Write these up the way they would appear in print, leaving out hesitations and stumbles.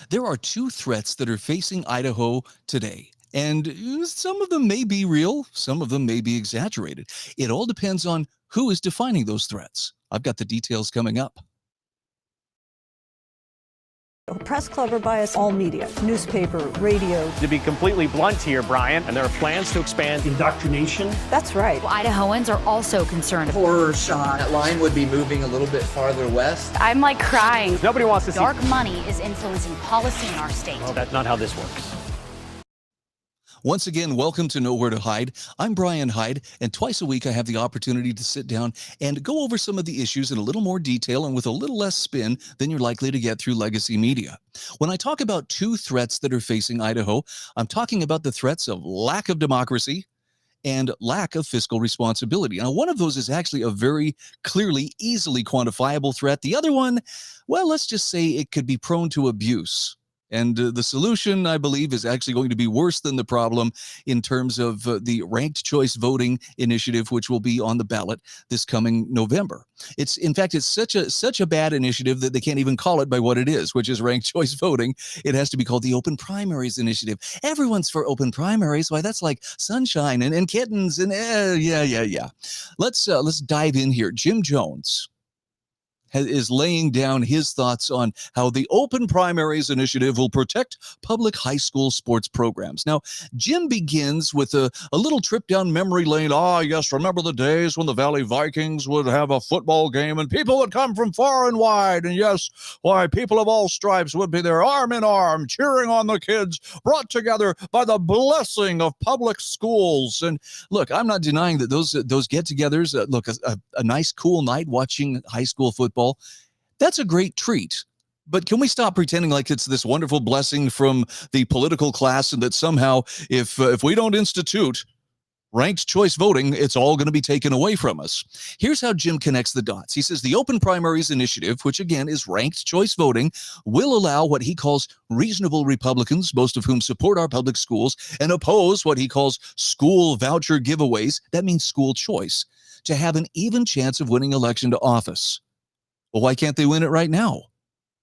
There are two threats that are facing Idaho today. And some of them may be real, some of them may be exaggerated. It all depends on who is defining those threats. I've got the details coming up. Press club or bias all media, newspaper, radio. To be completely blunt here, Brian, and there are plans to expand indoctrination. That's right. Well, Idahoans are also concerned. Horror shot. That line would be moving a little bit farther west. I'm like crying. Nobody wants to see dark money is influencing policy in our state. Well, that's not how this works. Once again, welcome to Nowhere to Hyde. I'm Brian Hyde, and twice a week I have the opportunity to sit down and go over some of the issues in a little more detail and with a little less spin than you're likely to get through legacy media. When I talk about two threats that are facing Idaho, I'm talking about the threats of lack of democracy and lack of fiscal responsibility. Now, one of those is actually a very clearly, easily quantifiable threat. The other one, well, let's just say it could be prone to abuse. And the solution, I believe, is actually going to be worse than the problem in terms of the ranked choice voting initiative, which will be on the ballot this coming November. In fact, it's such a bad initiative that they can't even call it by what it is, which is ranked choice voting. It has to be called the Open Primaries Initiative. Everyone's for open primaries. Why, that's like sunshine and kittens and yeah. Let's dive in here. Jim Jones is laying down his thoughts on how the Open Primaries Initiative will protect public high school sports programs. Now, Jim begins with a little trip down memory lane. Yes, remember the days when the Valley Vikings would have a football game and people would come from far and wide. And yes, why, people of all stripes would be there arm in arm, cheering on the kids, brought together by the blessing of public schools. And look, I'm not denying that those get-togethers, a nice, cool night watching high school football, that's a great treat. But can we stop pretending like it's this wonderful blessing from the political class and that somehow if we don't institute ranked choice voting, it's all going to be taken away from us? Here's how Jim connects the dots. He says the Open Primaries Initiative, which again is ranked choice voting, will allow what he calls reasonable Republicans, most of whom support our public schools, and oppose what he calls school voucher giveaways, that means school choice, to have an even chance of winning election to office. Well, why can't they win it right now?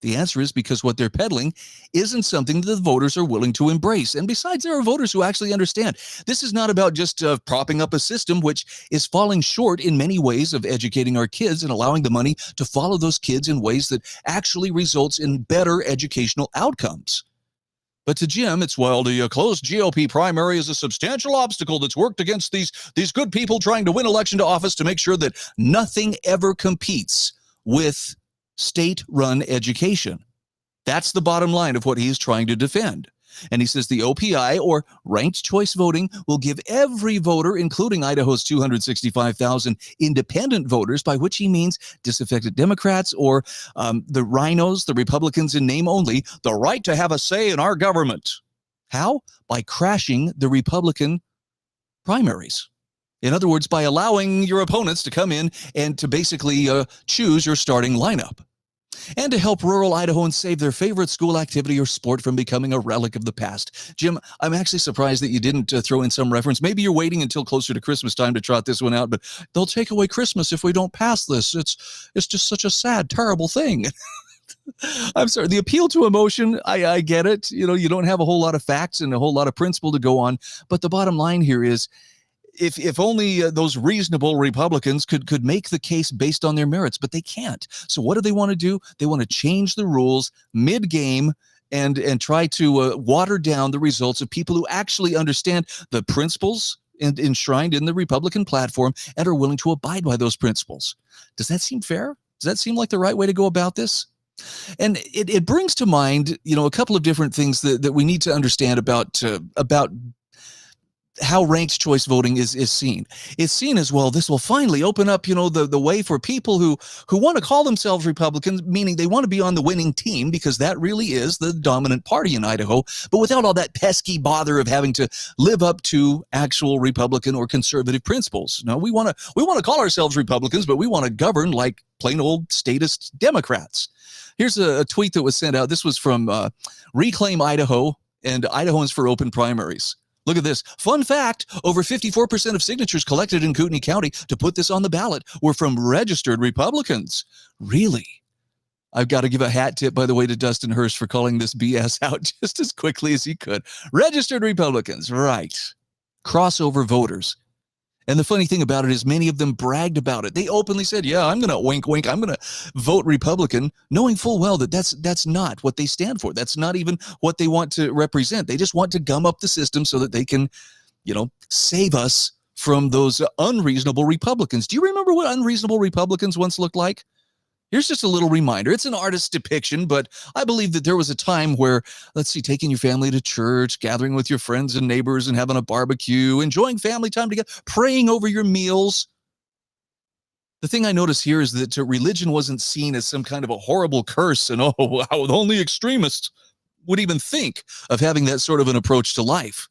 The answer is because what they're peddling isn't something that the voters are willing to embrace. And besides, there are voters who actually understand. This is not about just propping up a system which is falling short in many ways of educating our kids and allowing the money to follow those kids in ways that actually results in better educational outcomes. But to Jim, it's, well, the closed GOP primary is a substantial obstacle that's worked against these good people trying to win election to office to make sure that nothing ever competes with state-run education. That's the bottom line of what he is trying to defend. And he says the OPI, or ranked choice voting, will give every voter, including Idaho's 265,000 independent voters, by which he means disaffected Democrats or the rhinos, the Republicans in name only, the right to have a say in our government. How? By crashing the Republican primaries. In other words, by allowing your opponents to come in and to basically choose your starting lineup. And to help rural Idahoans save their favorite school activity or sport from becoming a relic of the past. Jim, I'm actually surprised that you didn't throw in some reference. Maybe you're waiting until closer to Christmas time to trot this one out, but they'll take away Christmas if we don't pass this. It's just such a sad, terrible thing. I'm sorry, the appeal to emotion, I get it. You know, you don't have a whole lot of facts and a whole lot of principle to go on. But the bottom line here is, if only those reasonable Republicans could make the case based on their merits, but they can't. So what do they want to do? They want to change the rules mid-game and try to water down the results of people who actually understand the principles enshrined in the Republican platform and are willing to abide by those principles. Does that seem fair? Does that seem like the right way to go about this? And it brings to mind, a couple of different things that we need to understand about how ranked choice voting is seen. It's seen as, well, this will finally open up, the way for people who want to call themselves Republicans, meaning they want to be on the winning team because that really is the dominant party in Idaho, but without all that pesky bother of having to live up to actual Republican or conservative principles. No, we want to call ourselves Republicans, but we want to govern like plain old statist Democrats. Here's a tweet that was sent out. This was from Reclaim Idaho and Idahoans for Open Primaries. Look at this. Fun fact, over 54% of signatures collected in Kootenai County to put this on the ballot were from registered Republicans. Really? I've got to give a hat tip, by the way, to Dustin Hurst for calling this BS out just as quickly as he could. Registered Republicans, right. Crossover voters. And the funny thing about it is many of them bragged about it. They openly said, yeah, I'm going to wink, wink, I'm going to vote Republican, knowing full well that that's not what they stand for. That's not even what they want to represent. They just want to gum up the system so that they can, save us from those unreasonable Republicans. Do you remember what unreasonable Republicans once looked like? Here's just a little reminder. It's an artist's depiction, but I believe that there was a time where, taking your family to church, gathering with your friends and neighbors and having a barbecue, enjoying family time together, praying over your meals. The thing I notice here is that religion wasn't seen as some kind of a horrible curse and, only extremists would even think of having that sort of an approach to life.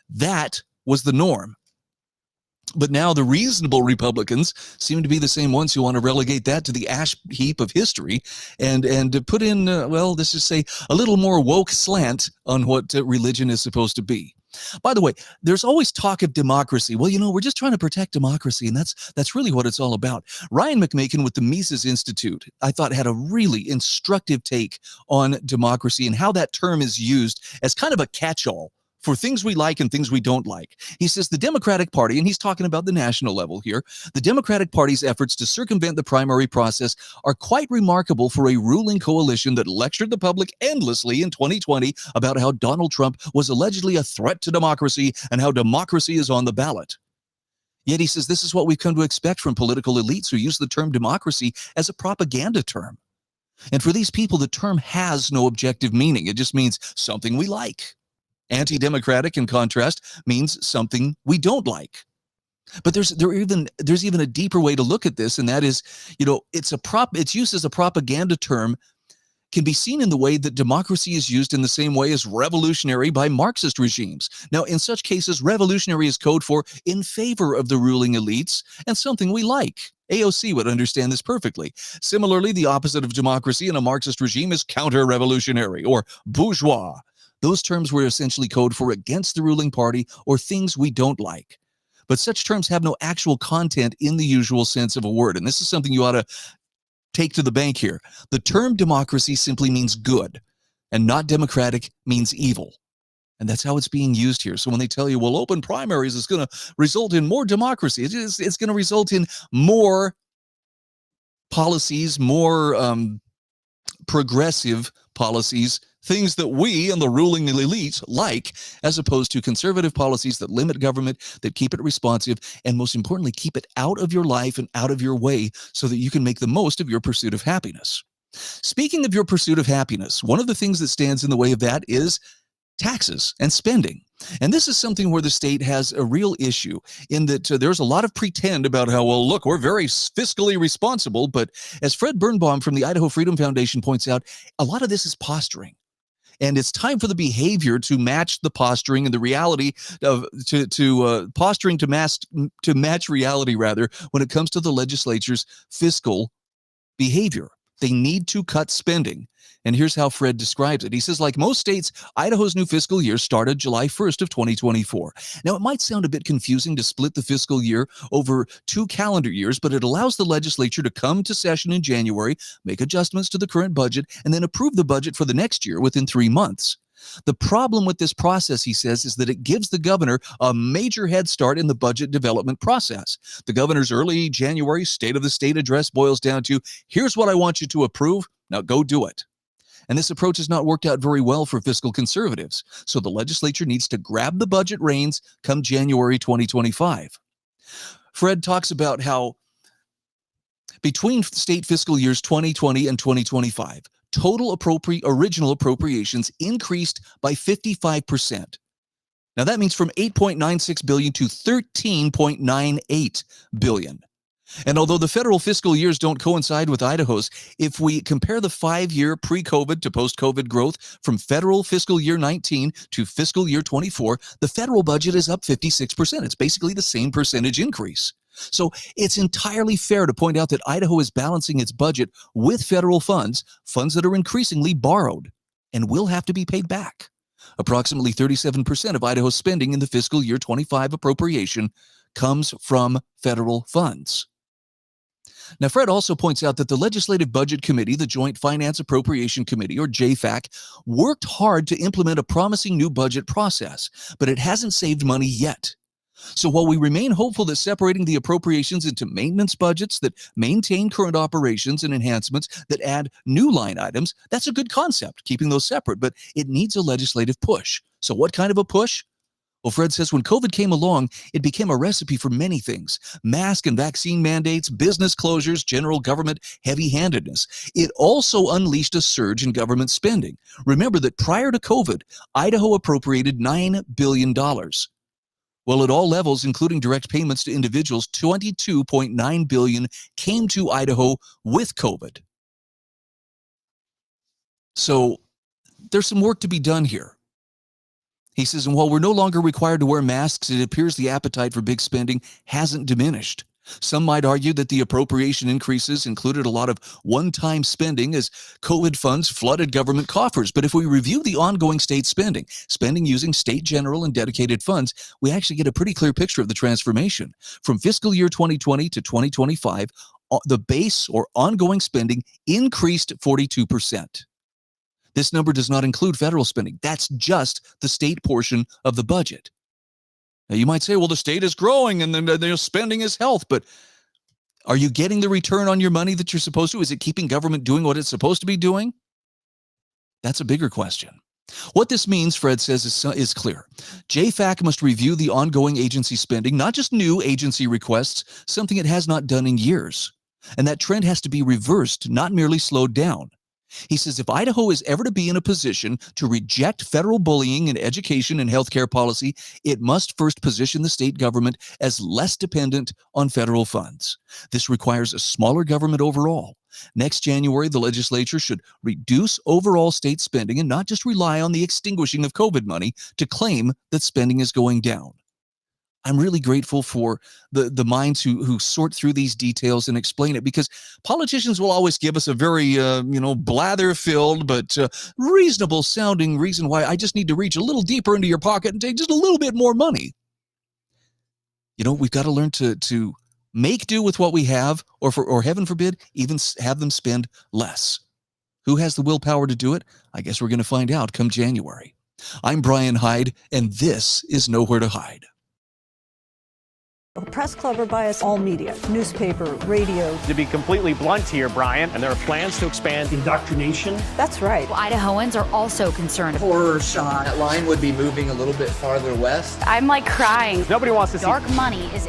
That was the norm. But now the reasonable Republicans seem to be the same ones who want to relegate that to the ash heap of history and to put in, let's just say, a little more woke slant on what religion is supposed to be. By the way, there's always talk of democracy. Well, we're just trying to protect democracy, and that's really what it's all about. Ryan McMakin with the Mises Institute, I thought, had a really instructive take on democracy and how that term is used as kind of a catch-all for things we like and things we don't like. He says the Democratic Party, and he's talking about the national level here, the Democratic Party's efforts to circumvent the primary process are quite remarkable for a ruling coalition that lectured the public endlessly in 2020 about how Donald Trump was allegedly a threat to democracy and how democracy is on the ballot. Yet he says this is what we've come to expect from political elites who use the term democracy as a propaganda term. And for these people, the term has no objective meaning. It just means something we like. Anti-democratic, in contrast, means something we don't like. But there's even a deeper way to look at this, and that is, it's used as a propaganda term can be seen in the way that democracy is used in the same way as revolutionary by Marxist regimes. Now, in such cases, revolutionary is code for in favor of the ruling elites and something we like. AOC would understand this perfectly. Similarly, the opposite of democracy in a Marxist regime is counter-revolutionary or bourgeois. Those terms were essentially code for against the ruling party or things we don't like. But such terms have no actual content in the usual sense of a word. And this is something you ought to take to the bank here. The term democracy simply means good, and not democratic means evil. And that's how it's being used here. So when they tell you, well, open primaries is going to result in more democracy, it's going to result in more policies, more progressive policies, things that we and the ruling elite like, as opposed to conservative policies that limit government, that keep it responsive, and most importantly, keep it out of your life and out of your way so that you can make the most of your pursuit of happiness. Speaking of your pursuit of happiness, one of the things that stands in the way of that is taxes and spending. And this is something where the state has a real issue in that there's a lot of pretend about how, well, look, we're very fiscally responsible. But as Fred Birnbaum from the Idaho Freedom Foundation points out, a lot of this is posturing. And it's time for the behavior to match the posturing and the reality of posturing to match reality, rather, when it comes to the legislature's fiscal behavior. They need to cut spending. And here's how Fred describes it. He says, like most states, Idaho's new fiscal year started July 1st of 2024. Now, it might sound a bit confusing to split the fiscal year over 2 calendar years, but it allows the legislature to come to session in January, make adjustments to the current budget, and then approve the budget for the next year within 3 months. The problem with this process, he says, is that it gives the governor a major head start in the budget development process. The governor's early January State of the State address boils down to, here's what I want you to approve, now go do it. And this approach has not worked out very well for fiscal conservatives. So the legislature needs to grab the budget reins come January 2025. Fred talks about how between state fiscal years 2020 and 2025, total original appropriations increased by 55%. Now that means from $8.96 billion to $13.98 billion. And although the federal fiscal years don't coincide with Idaho's, if we compare the 5-year pre-COVID to post-COVID growth from federal fiscal year 19 to fiscal year 24, the federal budget is up 56%. It's basically the same percentage increase. So it's entirely fair to point out that Idaho is balancing its budget with federal funds that are increasingly borrowed and will have to be paid back. Approximately 37% of Idaho's spending in the fiscal year 25 appropriation comes from federal funds. Now, Fred also points out that the Legislative Budget Committee, the Joint Finance Appropriation Committee, or JFAC, worked hard to implement a promising new budget process, but it hasn't saved money yet. So while we remain hopeful that separating the appropriations into maintenance budgets that maintain current operations and enhancements that add new line items, that's a good concept, keeping those separate, but it needs a legislative push. So what kind of a push? Well, Fred says when COVID came along, it became a recipe for many things: mask and vaccine mandates, business closures, general government heavy-handedness. It also unleashed a surge in government spending. Remember that prior to COVID, Idaho appropriated $9 billion. Well, at all levels, including direct payments to individuals, $22.9 billion came to Idaho with COVID. So there's some work to be done here. He says, and while we're no longer required to wear masks, it appears the appetite for big spending hasn't diminished. Some might argue that the appropriation increases included a lot of one-time spending as COVID funds flooded government coffers. But if we review the ongoing state spending using state general and dedicated funds, we actually get a pretty clear picture of the transformation. From fiscal year 2020 to 2025, the base or ongoing spending increased 42%. This number does not include federal spending. That's just the state portion of the budget. Now, you might say, well, the state is growing and the spending is health, but are you getting the return on your money that you're supposed to? Is it keeping government doing what it's supposed to be doing? That's a bigger question. What this means, Fred says, is clear. JFAC must review the ongoing agency spending, not just new agency requests, something it has not done in years. And that trend has to be reversed, not merely slowed down. He says if Idaho is ever to be in a position to reject federal bullying in education and healthcare policy, it must first position the state government as less dependent on federal funds. This requires a smaller government overall. Next January, the legislature should reduce overall state spending and not just rely on the extinguishing of COVID money to claim that spending is going down. I'm really grateful for the minds who sort through these details and explain it, because politicians will always give us a very, blather-filled but reasonable sounding reason why I just need to reach a little deeper into your pocket and take just a little bit more money. You know, we've got to learn to make do with what we have, or heaven forbid, even have them spend less. Who has the willpower to do it? I guess we're going to find out come January. I'm Brian Hyde, and this is Nowhere to Hide. Press Club or bias all media, newspaper, radio. To be completely blunt here, Brian, and there are plans to expand indoctrination. That's right. Well, Idahoans are also concerned. Horror shot. That line would be moving a little bit farther west. I'm like crying. Nobody wants to see Dark money is